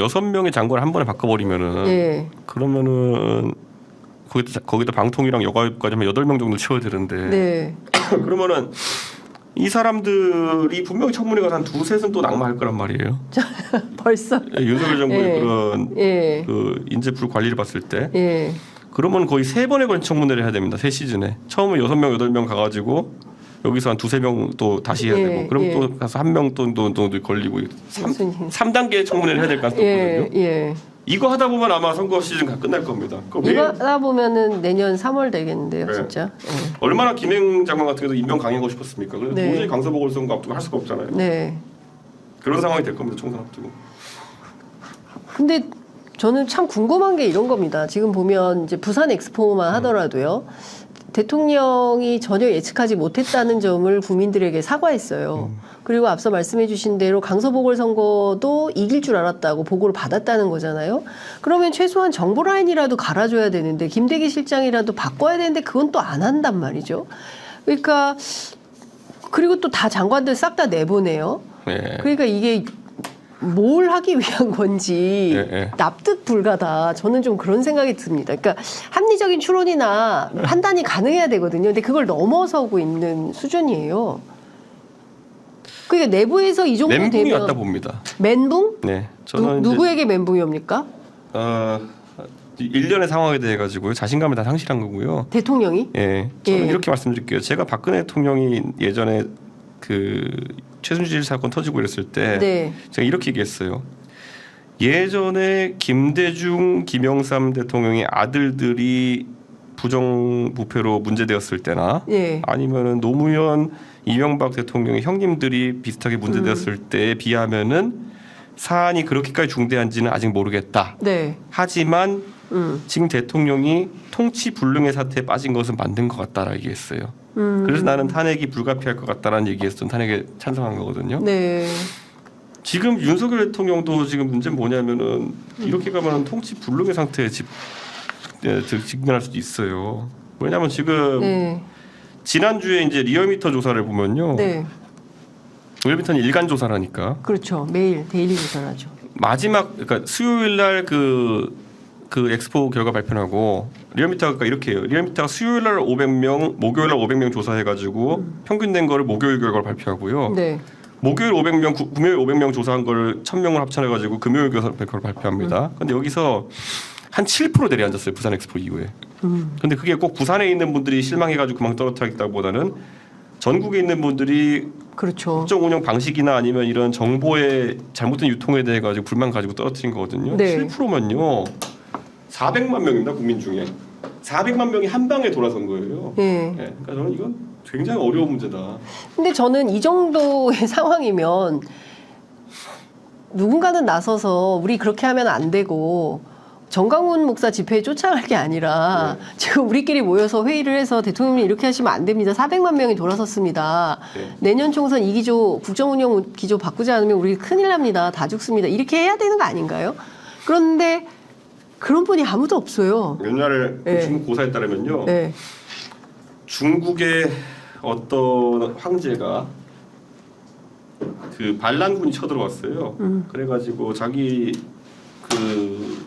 6명의 장관을 한 번에 바꿔버리면은 그러면은 거기다 방통위랑 여가부까지 하면 8명 정도 채워야 되는데 그러면은 이 사람들이 분명히 청문회 가서 한 두셋은 또 낙마할 거란 말이에요. 벌써 윤석열 정부의 그런 그 인재풀 관리를 봤을 때 그러면 거의 3번에 걸친 청문회를 해야 됩니다. 3시즌에. 처음에 6명, 8명 가가지고 여기서 한 2~3명 또 다시 해야 되고 그럼 또 가서 1명 또 걸리고 3단계 청문회를 해야 될 가능성이 있거든요. 이거 하다 보면 아마 선거 시즌 끝날 겁니다. 이거 하다 보면은 내년 3월 되겠는데요, 진짜. 얼마나 김행 장관 같은 경우도 임명 강행하고 싶었습니까? 그래서 도저히 강서보궐선거 앞두고 할 수가 없잖아요. 그런 상황이 될 겁니다, 총선 앞두고. 근데 저는 참 궁금한 게 이런 겁니다. 지금 보면 이제 부산 엑스포만 하더라도요. 대통령이 전혀 예측하지 못했다는 점을 국민들에게 사과했어요. 그리고 앞서 말씀해 주신 대로 강서보궐선거도 이길 줄 알았다고 보고를 받았다는 거잖아요. 그러면 최소한 정보 라인이라도 갈아줘야 되는데 김대기 실장이라도 바꿔야 되는데 그건 또 안 한단 말이죠. 그러니까 그리고 또 다 장관들 싹 다 내보내요. 그러니까 이게 뭘 하기 위한 건지 납득 불가다. 저는 좀 그런 생각이 듭니다. 그러니까 합리적인 추론이나 판단이 가능해야 되거든요. 근데 그걸 넘어서고 있는 수준이에요. 그러니까 내부에서 이 정도 멘붕이 되면 왔다 봅니다. 멘붕? 네. 저는 누구에게 멘붕이옵니까? 1년의 상황에 대해 가지고요. 자신감을 다 상실한 거고요. 대통령이? 저는 이렇게 말씀드릴게요. 제가 박근혜 대통령이 예전에 그 최순실 사건 터지고 이랬을 때 제가 이렇게 얘기했어요. 예전에 김대중, 김영삼 대통령의 아들들이 부정부패로 문제되었을 때나 아니면은 노무현, 이명박 대통령의 형님들이 비슷하게 문제되었을 때에 비하면은 사안이 그렇게까지 중대한지는 아직 모르겠다. 하지만 지금 대통령이 통치 불능의 사태에 빠진 것은 맞는 것 같다라고 얘기했어요. 그래서 나는 탄핵이 불가피할 것 같다라는 얘기에서 탄핵에 찬성한 거거든요. 지금 윤석열 대통령도 지금 문제는 뭐냐면은 이렇게 가면 통치 불능의 상태에 직면할 수도 있어요. 왜냐하면 지금 지난주에 이제 리얼미터 조사를 보면요. 리얼미터는 일간 조사라니까. 그렇죠. 매일 데일리 조사를 하죠. 마지막 그러니까 수요일 날 그 엑스포 결과 발표하고 리얼미터가 이렇게 해요. 리얼미터가 수요일 날 500명, 목요일 날 500명 조사해가지고 평균 낸 거를 목요일 결과를 발표하고요. 목요일 500명, 금요일 500명 조사한 거를 1000명을 합쳐가지고 금요일 결과를 발표합니다. 근데 여기서 한 7% 내려앉았어요. 부산 엑스포 이후에. 근데 그게 꼭 부산에 있는 분들이 실망해가지고 그만 떨어뜨리겠다기보다는 전국에 있는 분들이 국정 운영 방식이나 아니면 이런 정보의 잘못된 유통에 대해 가지고 불만 가지고 떨어뜨린 거거든요. 7%면요. 400만 명입니다. 국민 중에. 400만 명이 한 방에 돌아선 거예요. 그러니까 저는 이건 굉장히 어려운 문제다. 근데 저는 이 정도의 상황이면 누군가는 나서서 우리 그렇게 하면 안 되고 정강훈 목사 집회에 쫓아갈 게 아니라 지금 우리끼리 모여서 회의를 해서 대통령이 이렇게 하시면 안 됩니다. 400만 명이 돌아섰습니다. 내년 총선 이 기조 국정운영 기조 바꾸지 않으면 우리 큰일 납니다. 다 죽습니다. 이렇게 해야 되는 거 아닌가요? 그런데 그런 분이 아무도 없어요. 옛날에 중국 고사에 따르면요. 중국의 어떤 황제가 그 반란군이 쳐들어왔어요. 그래가지고 자기 그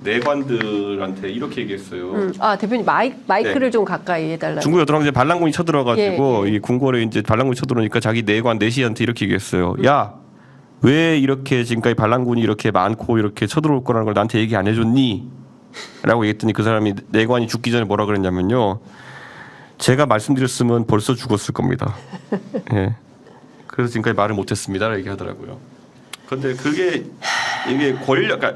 내관들한테 이렇게 얘기했어요. 대표님 마이크를 좀 가까이 해달라고. 중국 여러 황제 반란군이 쳐들어가지고 이 궁궐에 이제 반란군이 쳐들어오니까 자기 내관 내시한테 이렇게 얘기했어요. 야, 왜 이렇게 지금까지 반란군이 이렇게 많고 이렇게 쳐들어올 거라는 걸 나한테 얘기 안 해줬니? 라고 얘기했더니 그 사람이 내관이 죽기 전에 뭐라 그랬냐면요. 제가 말씀드렸으면 벌써 죽었을 겁니다. 그래서 지금까지 말을 못했습니다. 얘기하더라고요. 그런데 그게 이게 권력, 그러니까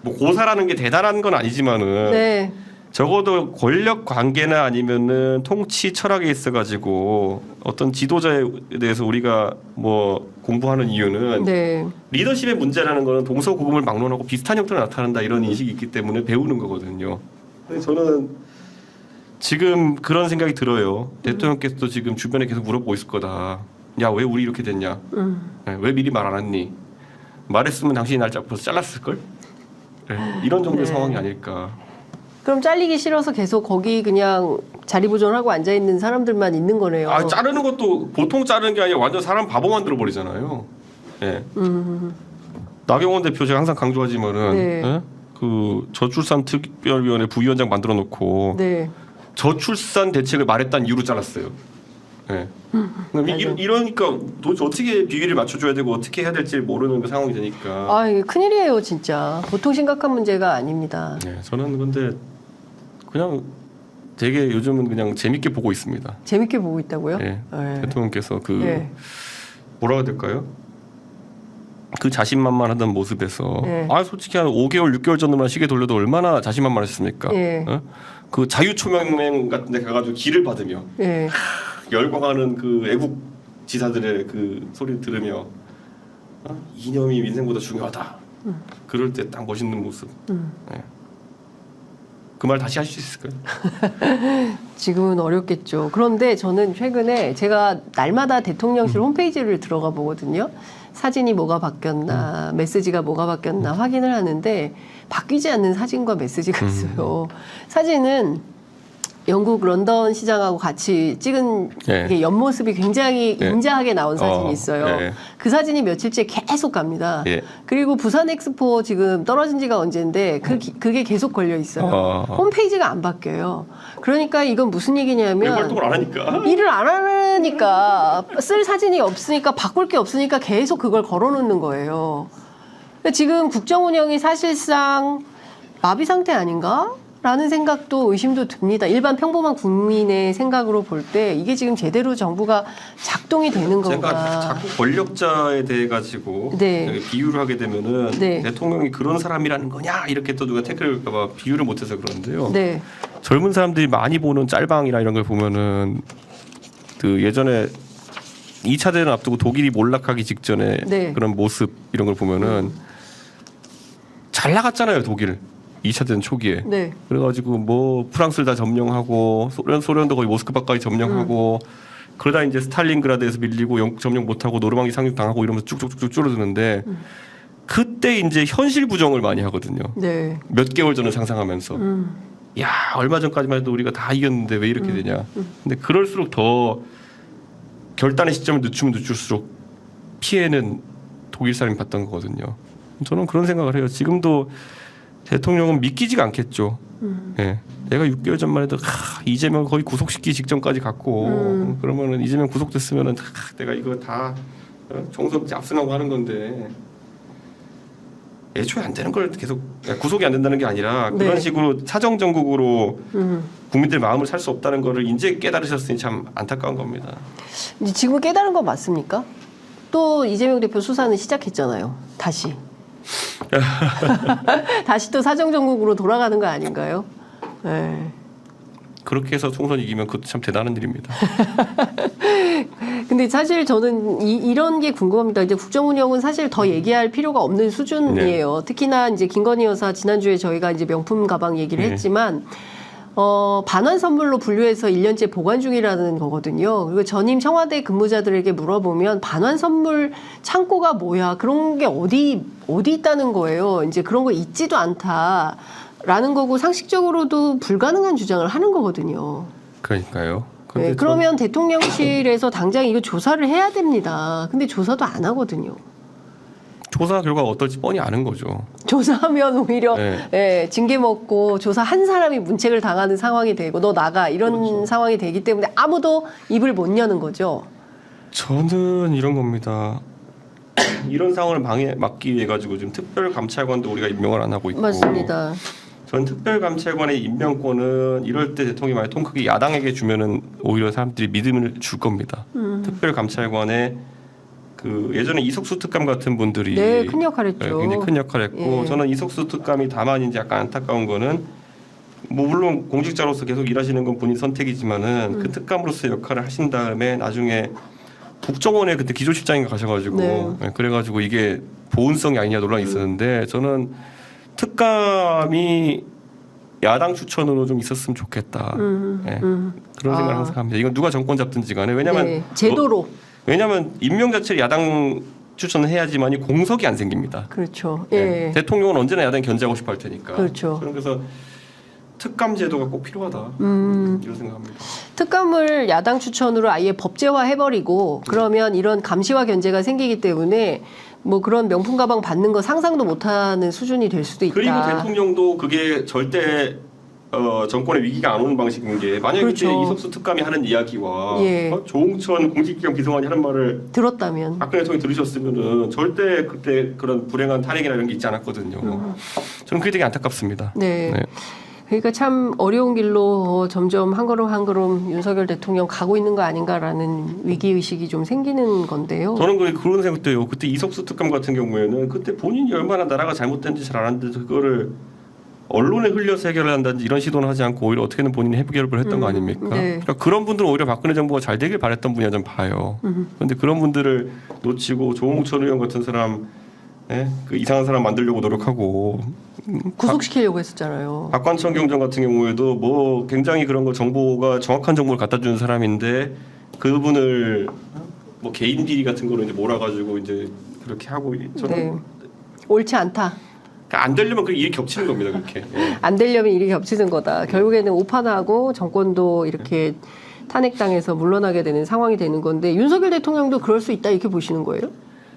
뭐 고사라는 게 대단한 건 아니지만은 적어도 권력 관계나 아니면은 통치 철학에 있어가지고 어떤 지도자에 대해서 우리가 뭐 공부하는 이유는 리더십의 문제라는 거는 동서고금을 막론하고 비슷한 형태로 나타난다 이런 인식이 있기 때문에 배우는 거거든요. 근데 저는 지금 그런 생각이 들어요. 대통령께서도 지금 주변에 계속 물어보고 있을 거다. 야, 왜 우리 이렇게 됐냐? 왜 미리 말 안 했니? 말했으면 당신이 날 잡고서 잘랐을 걸? 이런 정도의 상황이 아닐까. 그럼 잘리기 싫어서 계속 거기 그냥 자리 보존하고 앉아 있는 사람들만 있는 거네요. 자르는 것도 보통 자르는 게 아니라 완전 사람 바보 만들어 버리잖아요. 나경원 대표 제가 항상 강조하지만은 네. 예? 그 저출산 특별위원회 부위원장 만들어 놓고 네. 저출산 대책을 말했다는 이유로 잘랐어요. 예. 이러니까 도대체 어떻게 비위를 맞춰줘야 되고 어떻게 해야 될지 모르는 상황이 되니까. 아, 이게 큰일이에요, 진짜. 보통 심각한 문제가 아닙니다. 네, 저는 근데 그냥 되게 요즘은 그냥 재밌게 보고 있습니다. 재밌게 보고 있다고요? 네. 네. 대통령께서 그 네. 뭐라고 해야 될까요? 그 자신만만하던 모습에서 네. 솔직히 한 5개월, 6개월 전으로만 시계 돌려도 얼마나 자신만만했습니까? 네. 어? 그 자유초명맹 같은 데 가가지고 기를 받으며 네. 열광하는 그 애국 지사들의 그 소리 들으며 이념이 민생보다 중요하다. 그럴 때 딱 멋있는 모습. 네. 그 말 다시 하실 수 있을까요? 지금은 어렵겠죠. 그런데 저는 최근에 제가 날마다 대통령실 홈페이지를 들어가 보거든요. 사진이 뭐가 바뀌었나, 메시지가 뭐가 바뀌었나 확인을 하는데 바뀌지 않는 사진과 메시지가 있어요. 사진은 영국 런던 시장하고 같이 찍은 네. 이게 옆모습이 굉장히 네. 인자하게 나온 사진이 있어요. 네. 그 사진이 며칠째 계속 갑니다. 예. 그리고 부산 엑스포 지금 떨어진 지가 언젠데 그게 계속 걸려 있어요. 홈페이지가 안 바뀌어요. 그러니까 이건 무슨 왜 얘기냐면 활동을 안 하니까? 일을 안 하니까 쓸 사진이 없으니까 바꿀 게 없으니까 계속 그걸 걸어놓는 거예요. 근데 지금 국정 운영이 사실상 마비 상태 아닌가? 라는 생각도 의심도 듭니다. 일반 평범한 국민의 생각으로 볼 때 이게 지금 제대로 정부가 작동이 되는 건가? 제가 자꾸 권력자에 대해 가지고 네. 비유를 하게 되면은 네. 대통령이 그런 사람이라는 거냐 이렇게 또 누가 태클을까봐 비유를 못해서 그러는데요. 네. 젊은 사람들이 많이 보는 짤방이나 이런 걸 보면은 그 예전에 2차 대전 앞두고 독일이 몰락하기 직전에 네. 그런 모습 이런 걸 보면은 잘 나갔잖아요, 독일. 2차 대전 초기에. 네. 그래가지고 뭐 프랑스를 다 점령하고 소련도 거의 모스크바까지 점령하고 그러다 이제 스탈린그라드에서 밀리고 영국 점령 못하고 노르망디 상륙 당하고 이러면서 쭉쭉쭉 줄어드는데 그때 이제 현실 부정을 많이 하거든요. 네. 몇 개월 전을 상상하면서 야 얼마 전까지만 해도 우리가 다 이겼는데 왜 이렇게 되냐. 근데 그럴수록 더 결단의 시점을 늦추면 늦출수록 피해는 독일 사람이 봤던 거거든요. 저는 그런 생각을 해요. 지금도 대통령은 믿기지가 않겠죠. 예. 내가 6개월 전만 해도 이재명 거의 구속시키기 직전까지 갔고 그러면은 이재명 구속됐으면은 내가 이거 다 총선 압승하고 하는 건데 애초에 안 되는 걸 계속 구속이 안 된다는 게 아니라 그런 네. 식으로 사정 정국으로 국민들 마음을 살 수 없다는 거를 이제 깨달으셨으니 참 안타까운 겁니다. 이제 지금 깨달은 건 맞습니까? 또 이재명 대표 수사는 시작했잖아요. 다시. 다시 또 사정정국으로 돌아가는 거 아닌가요? 네. 그렇게 해서 총선 이기면 그것도 참 대단한 일입니다. 근데 사실 저는 이런 게 궁금합니다. 이제 국정 운영은 사실 더 얘기할 필요가 없는 수준이에요. 네. 특히나 이제 김건희 여사 지난주에 저희가 이제 명품 가방 얘기를 네. 했지만 반환 선물로 분류해서 1년째 보관 중이라는 거거든요. 그리고 전임 청와대 근무자들에게 물어보면 반환 선물 창고가 뭐야? 그런 게 어디 있다는 거예요. 이제 그런 거 있지도 않다라는 거고 상식적으로도 불가능한 주장을 하는 거거든요. 그러니까요. 네, 그러면 대통령실에서 당장 이거 조사를 해야 됩니다. 근데 조사도 안 하거든요. 조사 결과가 어떨지 뻔히 아는 거죠. 조사하면 오히려 네. 예, 징계 먹고 조사한 사람이 문책을 당하는 상황이 되고 너 나가 이런 그렇죠. 상황이 되기 때문에 아무도 입을 못 여는 거죠. 저는 이런 겁니다. 이런 상황을 막기 위해 가지고 지금 특별감찰관도 우리가 임명을 안 하고 있고. 맞습니다. 전 특별감찰관의 임명권은 이럴 때 대통령이 만약 통 크게 야당에게 주면은 오히려 사람들이 믿음을 줄 겁니다. 특별감찰관의 그 예전에 이석수 특감 같은 분들이 네, 큰 역할 했죠. 굉장히 큰 역할을 했고 예. 저는 이석수 특감이 다만 이제 약간 안타까운 거는 뭐 물론 공직자로서 계속 일하시는 건 본인 선택이지만은 그 특감으로서 역할을 하신 다음에 나중에 국정원에 그때 기조실장인가 가셔가지고 네. 그래가지고 이게 보훈성이 아니냐 논란이 있었는데 저는 특감이 야당 추천으로 좀 있었으면 좋겠다. 예. 그런 생각을 항상 합니다. 이건 누가 정권 잡든지 간에 왜냐하면 네, 제도로. 왜냐하면 임명 자체를 야당 추천을 해야지만이 공석이 안 생깁니다. 그렇죠. 예. 예. 대통령은 언제나 야당 견제하고 싶어 할 테니까. 그렇죠. 그래서 특감 제도가 꼭 필요하다. 이런 생각합니다. 특감을 야당 추천으로 아예 법제화 해버리고 그러면 이런 감시와 견제가 생기기 때문에 뭐 그런 명품 가방 받는 거 상상도 못하는 수준이 될 수도 있다. 그리고 대통령도 그게 절대 정권의 위기가 안 오는 방식인 게 만약에 그렇죠. 그때 이석수 특감이 하는 이야기와 예. 조홍천 공직기강 비서관이 하는 말을 들었다면 박근혜 대통령이 들으셨으면은 절대 그때 그런 불행한 탄핵이나 이런 게 있지 않았거든요. 저는 그게 되게 안타깝습니다. 네. 그러니까 참 어려운 길로 점점 한 걸음 한 걸음 윤석열 대통령 가고 있는 거 아닌가라는 위기의식이 좀 생기는 건데요. 저는 그런 생각도 해요. 그때 이석수 특감 같은 경우에는 그때 본인이 얼마나 나라가 잘못된지 잘 아는데 그거를 언론에 흘려서 해결을 한다든지 이런 시도는 하지 않고 오히려 어떻게든 본인이 해결을 했던 거 아닙니까? 네. 그러니까 그런 분들은 오히려 박근혜 정부가 잘 되길 바랬던 분이야 좀 봐요. 그런데 그런 분들을 놓치고 조홍천 의원 같은 사람 그 이상한 사람 만들려고 노력하고 구속시키려고 했었잖아요. 박관청 경정 같은 경우에도 뭐 굉장히 그런 거 정보가 정확한 정보를 갖다 주는 사람인데 그분을 뭐 개인 비리 같은 거로 이제 몰아가지고 이제 그렇게 하고 저는 네. 옳지 않다. 그러니까 안 되려면 그 일이 겹치는 겁니다 그렇게. 안 되려면 일이 겹치는 거다. 결국에는 오판하고 정권도 이렇게 탄핵당해서 물러나게 되는 상황이 되는 건데 윤석열 대통령도 그럴 수 있다 이렇게 보시는 거예요?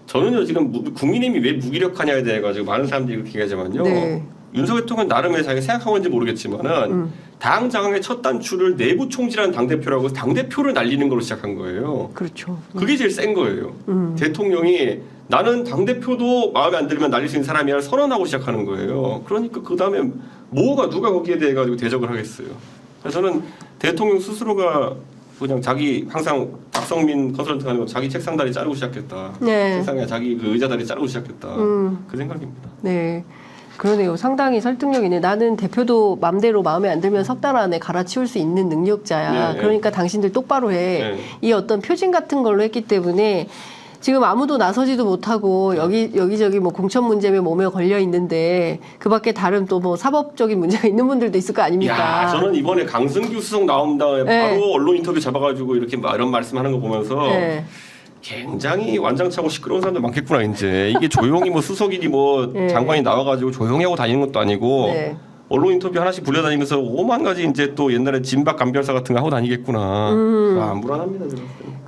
저는요 지금 국민의힘이 왜 무기력하냐에 대해 가지고 많은 사람들이 그렇게 얘기하지만요. 네. 윤석열 대통령은 나름의 자기가 생각하고 있는지 모르겠지만은 당 장악의 첫 단추를 내부 총질하는 당 대표라고 해서 당 대표를 날리는 걸로 시작한 거예요. 그렇죠. 그게 제일 센 거예요. 대통령이 나는 당 대표도 마음에 안 들면 날릴 수 있는 사람이야 선언하고 시작하는 거예요. 그러니까 그 다음에 누가 거기에 대해 가지고 대적을 하겠어요. 그래서 저는 대통령 스스로가 그냥 자기 항상 박성민 컨설턴트 하는 거 자기 책상 다리 자르고 시작했다. 네. 책상에 자기 그 의자 다리 자르고 시작했다. 그 생각입니다. 네. 그러네요. 상당히 설득력이네. 나는 대표도 맘대로 마음에 안 들면 석 달 안에 갈아치울 수 있는 능력자야. 네, 그러니까 당신들 똑바로 해. 네. 이 어떤 표징 같은 걸로 했기 때문에 지금 아무도 나서지도 못하고 여기저기 뭐 공천 문제에 몸에 걸려 있는데 그 밖에 다른 또 뭐 사법적인 문제가 있는 분들도 있을 거 아닙니까? 야, 저는 이번에 강승규 수석 나온 다음에 네. 바로 언론 인터뷰 잡아가지고 이렇게 이런 말씀하는 거 보면서 네. 굉장히 완장차고 시끄러운 사람들 많겠구나 이제 이게 조용히 뭐 수석이니 뭐 네. 장관이 나와가지고 조용히 하고 다니는 것도 아니고 네. 언론 인터뷰 하나씩 불려다니면서 오만 가지 이제 또 옛날에 진박 감별사 같은 거 하고 다니겠구나. 안 불안합니다. 제가.